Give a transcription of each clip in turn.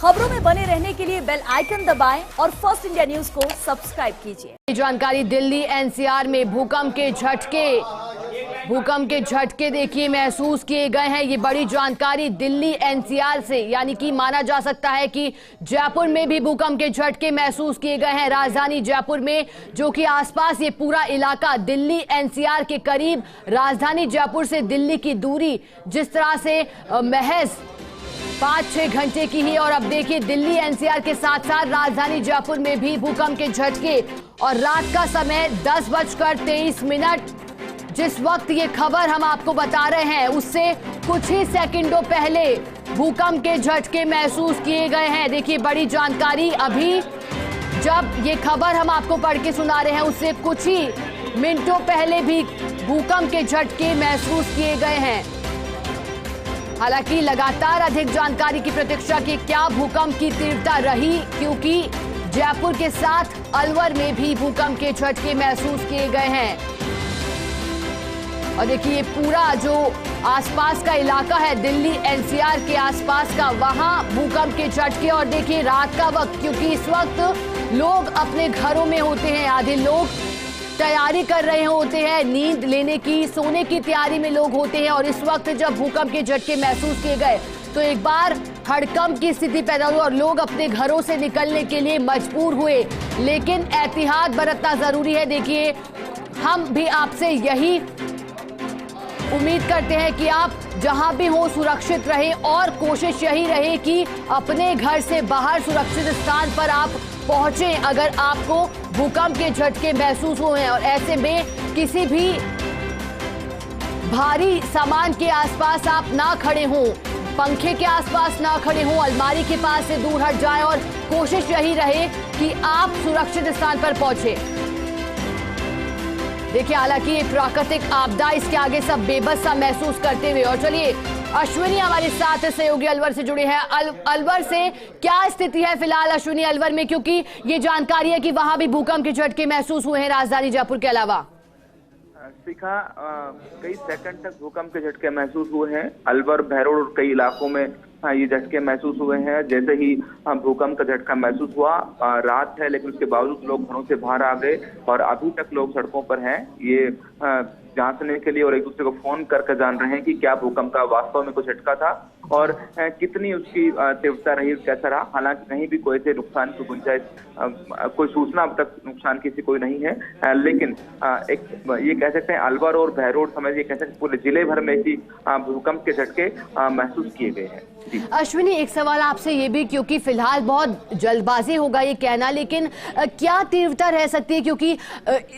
खबरों में बने रहने के लिए बेल आइकन दबाएं और फर्स्ट इंडिया न्यूज को सब्सक्राइब कीजिए। जानकारी दिल्ली एनसीआर में भूकंप के झटके देखिए महसूस किए गए हैं। ये बड़ी जानकारी दिल्ली एनसीआर से, यानी कि माना जा सकता है कि जयपुर में भी भूकंप के झटके महसूस किए गए हैं। राजधानी जयपुर में जो कि आसपास ये पूरा इलाका दिल्ली एनसीआर के करीब, राजधानी जयपुर से दिल्ली की दूरी जिस तरह से महज 5-6 घंटे की ही। और अब देखिए दिल्ली एनसीआर के साथ साथ राजधानी जयपुर में भी भूकंप के झटके। और रात का समय 10:23। जिस वक्त ये खबर हम आपको बता रहे हैं उससे कुछ ही सेकंडों पहले भूकंप के झटके महसूस किए गए हैं। देखिए बड़ी जानकारी, अभी जब ये खबर हम आपको पढ़ के सुना रहे हैं उससे कुछ ही मिनटों पहले भी भूकंप के झटके महसूस किए गए हैं। हालांकि लगातार अधिक जानकारी की प्रतीक्षा की क्या भूकंप की तीव्रता रही, क्योंकि जयपुर के साथ अलवर में भी भूकंप के झटके महसूस किए गए हैं। और देखिए ये पूरा जो आसपास का इलाका है दिल्ली एनसीआर के आसपास का, वहां भूकंप के झटके। और देखिए रात का वक्त, क्योंकि इस वक्त लोग अपने घरों में होते हैं, आधे लोग तैयारी कर रहे होते हैं, नींद लेने की, सोने की तैयारी में लोग होते हैं। और इस वक्त जब भूकंप के झटके महसूस किए गए तो एक बार हड़कंप की स्थिति पैदा हुई और लोग अपने घरों से निकलने के लिए मजबूर हुए। लेकिन एहतियात बरतना जरूरी है। देखिए हम भी आपसे यही उम्मीद करते हैं कि आप जहां भी हो सुरक्षित रहें और कोशिश यही रहे कि अपने घर से बाहर सुरक्षित स्थान पर आप पहुंचे अगर आपको भूकंप के झटके महसूस हुए हैं। और ऐसे में किसी भी भारी सामान के आसपास आप ना खड़े हों, पंखे के आसपास ना खड़े हों, अलमारी के पास से दूर हट जाएं और कोशिश यही रहे कि आप सुरक्षित स्थान पर पहुंचे। देखिए हालांकि ये प्राकृतिक आपदा, इसके आगे सब बेबस सा महसूस करते हुए। और चलिए अश्विनी हमारे साथ सहयोगी अलवर से जुड़े हैं। अलवर से क्या स्थिति है फिलहाल अश्विनी अलवर में, क्योंकि ये जानकारी है कि वहां भी भूकंप के झटके महसूस हुए हैं राजधानी जयपुर के अलावा। शिखा, कई सेकंड तक भूकंप के झटके महसूस हुए हैं। अलवर, भैरोड और कई इलाकों में ये झटके महसूस हुए हैं। जैसे ही भूकंप का झटका महसूस हुआ, रात है लेकिन उसके बावजूद लोग घरों से बाहर आ गए और अभी तक लोग सड़कों पर हैं। ये जांचने के लिए और एक दूसरे को फोन करके जान रहे हैं कि क्या भूकंप का वास्तव में कुछ झटका था और कितनी उसकी तीव्रता रही, कैसा रहा। हालांकि कहीं भी कोई से नुकसान की गुंजाइश, कोई सूचना अब तक नुकसान की कोई नहीं है। लेकिन एक ये कह सकते हैं अलवर और भैरोड समेत ये कह सकते हैं पूरे जिले भर में ही भूकंप के झटके महसूस किए गए हैं। अश्विनी एक सवाल आपसे ये भी, क्योंकि फिलहाल बहुत जल्दबाजी होगा ये कहना, लेकिन क्या तीव्रता रह सकती है, क्योंकि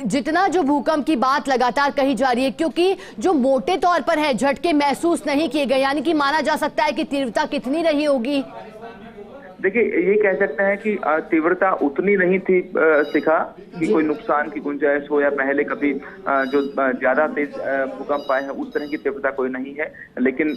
जितना जो भूकंप की बात लगातार कही जा रही है, क्योंकि जो मोटे तौर पर है झटके महसूस नहीं किए गए, यानी कि माना जा सकता है कि तीव्रता कितनी रही होगी? देखिए ये कह सकते हैं कि तीव्रता उतनी नहीं थी शिखा कि कोई नुकसान की गुंजाइश हो या पहले कभी जो ज्यादा तेज भूकंप आए हैं उस तरह की तीव्रता कोई नहीं है। लेकिन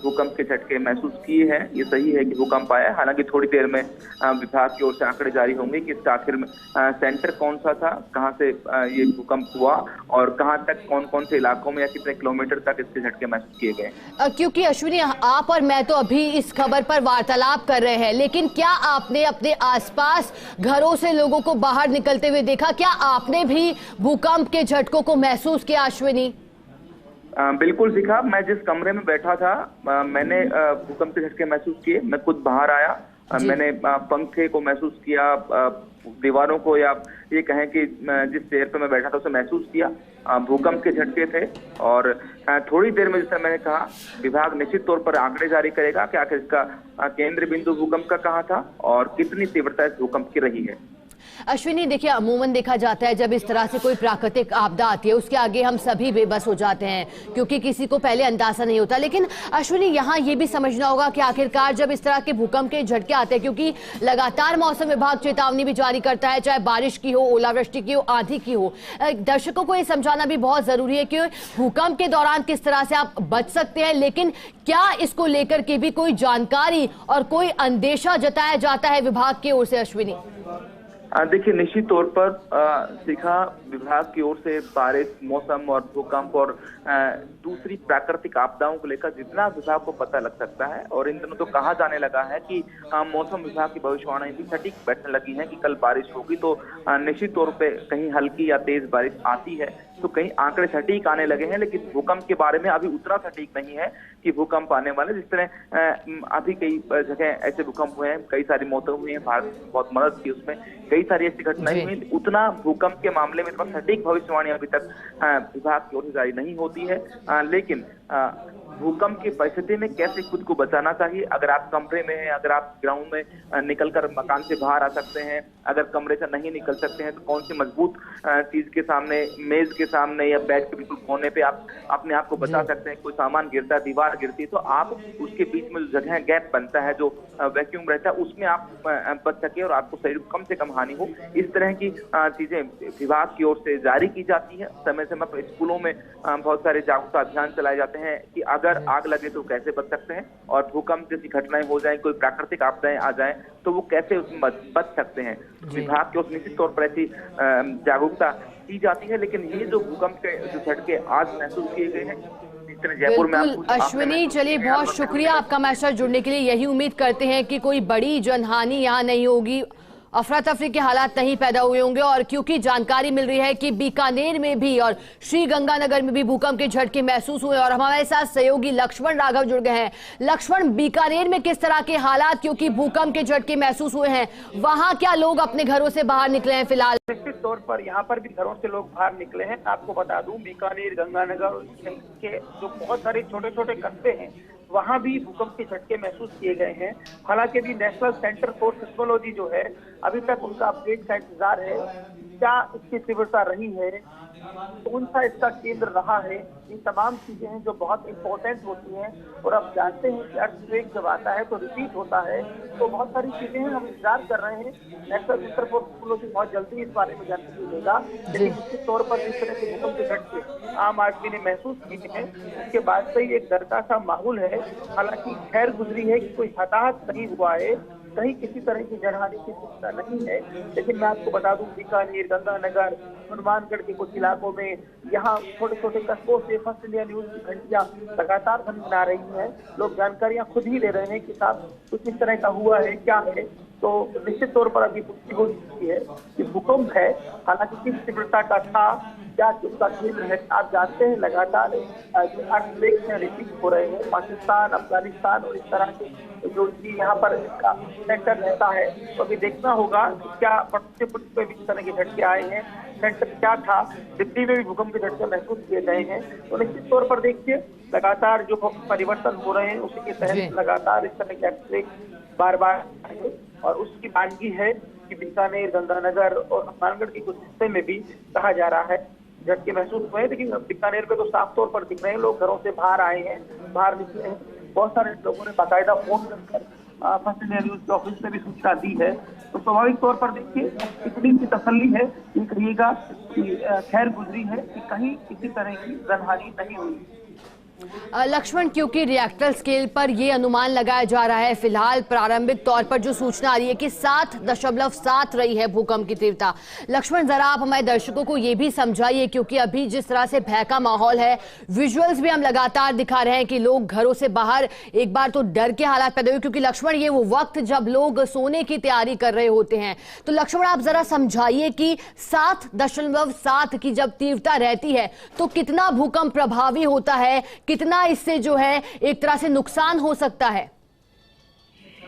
भूकंप के झटके महसूस किए हैं, ये सही है कि भूकंप आया। हालांकि थोड़ी देर में विभाग की ओर से आंकड़े जारी होंगे कि इसका आखिर में सेंटर कौन सा था, कहाँ से ये भूकंप हुआ और कहाँ तक, कौन कौन से इलाकों में या कितने किलोमीटर तक इसके झटके महसूस किए गए। क्योंकि अश्विनी आप और मैं तो अभी इस खबर पर वार्तालाप कर रहे हैं, लेकिन क्या आपने अपने आसपास घरों से लोगों को बाहर निकलते हुए देखा? क्या आपने भी भूकंप के झटकों को महसूस किया अश्विनी? बिल्कुल शिखा, मैं जिस कमरे में बैठा था मैंने भूकंप के झटके महसूस किए। मैं खुद बाहर आया, मैंने पंखे को महसूस किया, दीवारों को, या ये कहें कि जिस चेयर पे मैं बैठा था उसे महसूस किया। भूकंप के झटके थे और थोड़ी देर में, जैसा मैंने कहा, विभाग निश्चित तौर पर आंकड़े जारी करेगा कि आखिर इसका केंद्र बिंदु भूकंप का कहाँ था और कितनी तीव्रता इस भूकंप की रही है। अश्विनी देखिए अमूमन देखा जाता है जब इस तरह से कोई प्राकृतिक आपदा आती है उसके आगे हम सभी बेबस हो जाते हैं, क्योंकि किसी को पहले अंदाजा नहीं होता। लेकिन अश्विनी यहाँ ये भी समझना होगा कि आखिरकार जब इस तरह के भूकंप के झटके आते हैं, क्योंकि लगातार मौसम विभाग चेतावनी भी जारी करता है, चाहे बारिश की हो, ओलावृष्टि की हो, आंधी की हो, दर्शकों को ये समझाना भी बहुत जरूरी है कि भूकंप के दौरान किस तरह से आप बच सकते हैं। लेकिन क्या इसको लेकर के भी कोई जानकारी और कोई अंदेशा जताया जाता है विभाग की ओर से अश्विनी? देखिए, निश्चित तौर पर शिखा, विभाग की ओर से बारिश, मौसम और भूकंप और दूसरी प्राकृतिक आपदाओं को लेकर जितना विभाग को पता लग सकता है, और इन दिनों तो कहा जाने लगा है कि मौसम विभाग की भविष्यवाणी भी सटीक बैठने लगी है कि कल बारिश होगी, तो निश्चित तौर पे कहीं हल्की या तेज बारिश आती है तो कहीं आंकड़े सटीक आने लगे हैं। लेकिन भूकंप के बारे में अभी उतना सटीक नहीं है कि भूकंप आने वाले। जिस तरह अभी कई जगह ऐसे भूकंप हुए हैं, कई सारी मौतें हुई हैं, भारत ने बहुत मदद की उसमें, कई सारी ऐसी घटनाएं हुई, उतना भूकंप के मामले में इतना सटीक भविष्यवाणी अभी तक विभाग की ओर से जारी नहीं होती है। लेकिन भूकंप की परिस्थिति में कैसे खुद को बचाना चाहिए, अगर आप कमरे में हैं, अगर आप ग्राउंड में निकलकर मकान से बाहर आ सकते हैं, अगर कमरे से नहीं निकल सकते हैं तो कौन सी मजबूत चीज के सामने, मेज के सामने या बेड के बिल्कुल कोने पे आप अपने आप को बचा सकते हैं। कोई सामान गिरता है, दीवार गिरती है, तो आप उसके बीच में जो जगह गैप बनता है, जो वैक्यूम रहता है, उसमें आप बच सके और आपको शरीर को कम से कम हानि हो। इस तरह की चीजें विभाग की ओर से जारी की जाती है। समय समय पर स्कूलों में बहुत सारे जागरूकता अभियान चलाए जाते हैं कि अगर आग लगे तो कैसे बच सकते हैं, और भूकंप जैसी घटनाएं हो जाए, कोई प्राकृतिक आपदाएं आ जाए तो वो कैसे उसमें बच सकते हैं। विभाग की ओर से निश्चित तौर पर ऐसी जागरूकता की जाती है। लेकिन ये जो भूकंप के जो झटके आज महसूस किए गए हैं जयपुर में, अश्विनी, चलिए बहुत शुक्रिया आपका हमारे साथ जुड़ने के लिए। यही उम्मीद करते हैं कि कोई बड़ी जनहानि यहाँ नहीं होगी, अफरा तफरी के हालात नहीं पैदा हुए होंगे। और क्योंकि जानकारी मिल रही है कि बीकानेर में भी और श्रीगंगानगर में भी भूकंप के झटके महसूस हुए, और हमारे साथ सहयोगी लक्ष्मण राघव जुड़ गए हैं। लक्ष्मण, बीकानेर में किस तरह के हालात, क्योंकि भूकंप के झटके महसूस हुए हैं, वहां क्या लोग अपने घरों से बाहर निकले हैं फिलहाल? निश्चित तौर पर यहाँ पर भी घरों से लोग बाहर निकले हैं। आपको बता दूं, बीकानेर, गंगानगर के जो बहुत सारे छोटे छोटे कस्बे हैं वहां भी भूकंप के झटके महसूस किए गए हैं। हालांकि भी नेशनल सेंटर फॉर सिस्मोलॉजी जो है, अभी तक उनका अपडेट का इंतजार है, क्या इसकी तीव्रता रही है, कौन सा इसका केंद्र रहा है, ये तमाम चीजें हैं जो बहुत इंपॉर्टेंट होती हैं। और अब जानते हैं कि अर्थक्वेक जब आता है तो रिपीट होता है, तो बहुत सारी चीजें हैं, हम इंतजार कर रहे हैं। नेशनल सेंटर फॉर सिस्मोलॉजी बहुत जल्दी इस बारे में जानकारी देगा। लेकिन निश्चित तौर पर इस तरह के भूकंप के झटके आम आदमी ने महसूस किए हैं, उसके बाद से ही एक डर का सा माहौल है। हालांकि खैर गुजरी है कि कोई हताहत नहीं हुआ है, कहीं किसी तरह की जनहानि की सूचना नहीं है। लेकिन मैं आपको बता दूं, बीकानेर, गंगानगर, हनुमानगढ़ के कुछ इलाकों में यहाँ छोटे छोटे कस्बों से फर्स्ट इंडिया न्यूज की घंटियां लगातार बना रही हैं। लोग जानकारियां खुद ही ले रहे हैं कि साहब कुछ इस तरह का हुआ है, क्या है। तो निश्चित तौर पर अभी पुष्टि हो चुकी है कि भूकंप है। हालांकि किस तीव्रता का था, क्या उसका केंद्र है, आप जानते हैं लगातार अर्थक्वेक रिपीट हो रहे हैं। पाकिस्तान, अफगानिस्तान और इस तरह के जो यहाँ पर इसका सेंटर रहता है, तो अभी देखना होगा कि क्या पड़ोसी मुल्क में भी इस तरह के झटके आए हैं, सेंटर क्या था। दिल्ली में भी भूकंप के झटके महसूस किए गए हैं। तो निश्चित तौर पर देखिए, लगातार जो परिवर्तन हो रहे हैं उसी के तहत लगातार इस तरह के अर्थक्वेक बार बार, और उसकी मानगी है कि बीकानेर, गंगानगर और हनुमानगढ़ के कुछ हिस्से में भी कहा जा रहा है झटके महसूस हुए हैं। लेकिन बीकानेर में तो साफ तौर पर दिख रहे हैं, लोग घरों से बाहर आए हैं, बाहर निकले हैं। बहुत सारे लोगों ने बाकायदा फोन करकर फर्स्ट इंडिया न्यूज के ऑफिस में भी सूचना दी है। तो स्वाभाविक तौर पर देखिए, इतनी सी तसल्ली है, ये कहिएगा कि खैर गुजरी है, कि कहीं किसी तरह की जनहानि नहीं हुई। लक्ष्मण, क्योंकि रिएक्टर स्केल पर यह अनुमान लगाया जा रहा है, फिलहाल प्रारंभिक तौर पर जो सूचना आ रही है कि 7.7 रही है भूकंप की तीव्रता। लक्ष्मण, जरा आप हमारे दर्शकों को यह भी समझाइए, क्योंकि अभी जिस तरह से भय का माहौल है, विजुअल्स भी हम लगातार दिखा रहे हैं कि लोग घरों से बाहर, एक बार तो डर के हालात पैदा हुए, क्योंकि लक्ष्मण ये वो वक्त जब लोग सोने की तैयारी कर रहे होते हैं। तो लक्ष्मण, आप जरा समझाइए कि 7.7 की जब तीव्रता रहती है तो कितना भूकंप प्रभावी होता है, कितना इससे जो है एक तरह से नुकसान हो सकता है?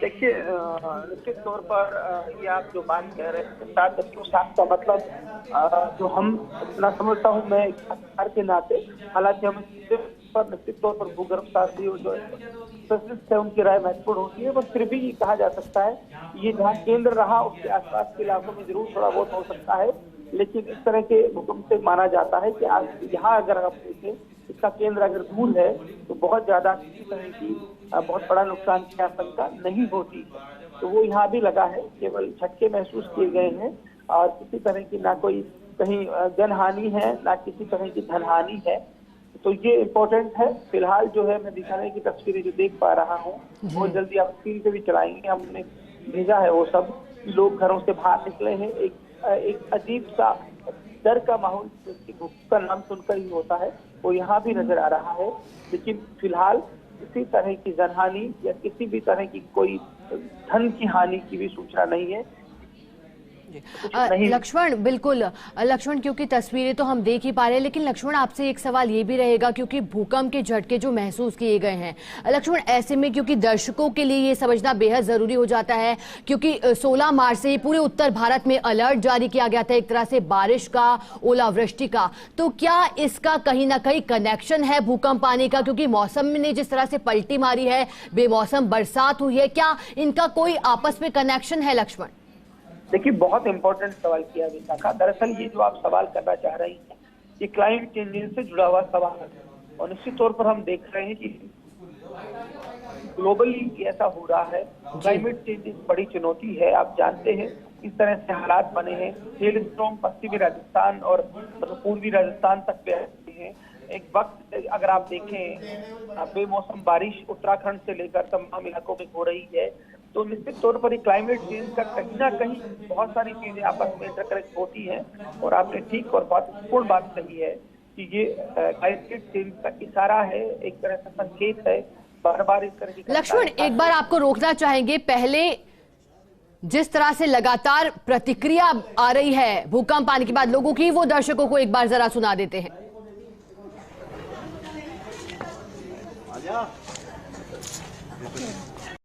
देखिए, निश्चित तौर पर ये आप जो बात कह रहे हैं 7.7 का मतलब जो हम इतना समझता हूँ मैं सरकार के नाते, हालांकि हम पर निश्चित तौर पर भूगर्भशास्त्री और जो स्पेशलिस्ट है उनकी राय महत्वपूर्ण होती है, बस फिर भी कहा जा सकता है ये जहाँ केंद्र रहा उसके आसपास के इलाकों में जरूर थोड़ा बहुत हो सकता है। लेकिन इस तरह के भूकंप से माना जाता है कि आज यहाँ अगर आप देखें, इसका केंद्र अगर दूर है तो बहुत ज्यादा किसी तरह की बहुत बड़ा नुकसान की आशंका नहीं होती है। तो वो यहाँ भी लगा है, केवल झटके महसूस किए गए हैं और किसी तरह की ना कोई कहीं जनहानि है, ना किसी तरह की धनहानि है। तो ये इम्पोर्टेंट है। फिलहाल जो है मैं दिखाने की तस्वीरें जो देख पा रहा हूँ बहुत जल्दी आप स्क्रीन पे भी चलाएंगे, हमने भेजा है वो सब। लोग घरों से बाहर निकले हैं। एक अजीब सा डर का माहौल भूकंप का नाम सुनकर ही होता है वो यहाँ भी नजर आ रहा है। लेकिन फिलहाल किसी तरह की जनहानि या किसी भी तरह की कोई धन की हानि की भी सूचना नहीं है। लक्ष्मण, बिल्कुल लक्ष्मण, क्योंकि तस्वीरें तो हम देख ही पा रहे हैं, लेकिन लक्ष्मण आपसे एक सवाल ये भी रहेगा क्योंकि भूकंप के झटके जो महसूस किए गए हैं लक्ष्मण, ऐसे में क्योंकि दर्शकों के लिए ये समझना बेहद जरूरी हो जाता है क्योंकि 16 मार्च से पूरे उत्तर भारत में अलर्ट जारी किया गया था एक तरह से बारिश का, ओलावृष्टि का, तो क्या इसका कहीं ना कहीं कनेक्शन है भूकंप आने का? क्योंकि मौसम ने जिस तरह से पलटी मारी है, बेमौसम बरसात हुई है, क्या इनका कोई आपस में कनेक्शन है लक्ष्मण? देखिए, बहुत इंपॉर्टेंट सवाल किया विशाखा। दरअसल ये जो आप सवाल करना चाह रही हैं ये क्लाइमेट चेंज से जुड़ा हुआ सवाल है और निश्चित तौर पर हम देख रहे हैं कि ग्लोबली ऐसा हो रहा है। क्लाइमेट चेंज एक बड़ी चुनौती है। आप जानते हैं किस तरह से हालात बने हैं। हेल स्टॉर्म पश्चिमी राजस्थान और पूर्वी राजस्थान तक पे हैं। एक वक्त अगर आप देखें बेमौसम बारिश उत्तराखंड से लेकर तमाम इलाकों में हो रही है, तो निश्चित तौर पर क्लाइमेट चेंज का कहीं ना कहीं बहुत सारी चीजें आपस में इंटरकनेक्ट होती हैं। और आपने ठीक और महत्वपूर्ण बात कही है कि ये क्लाइमेट चेंज का इशारा है, एक तरह से संकेत है। बार बार इस तरह की लक्ष्मण, एक बार आपको रोकना चाहेंगे। पहले जिस तरह से लगातार प्रतिक्रिया आ रही है भूकंप आने के बाद लोगों की, वो दर्शकों को एक बार जरा सुना देते हैं। आजा।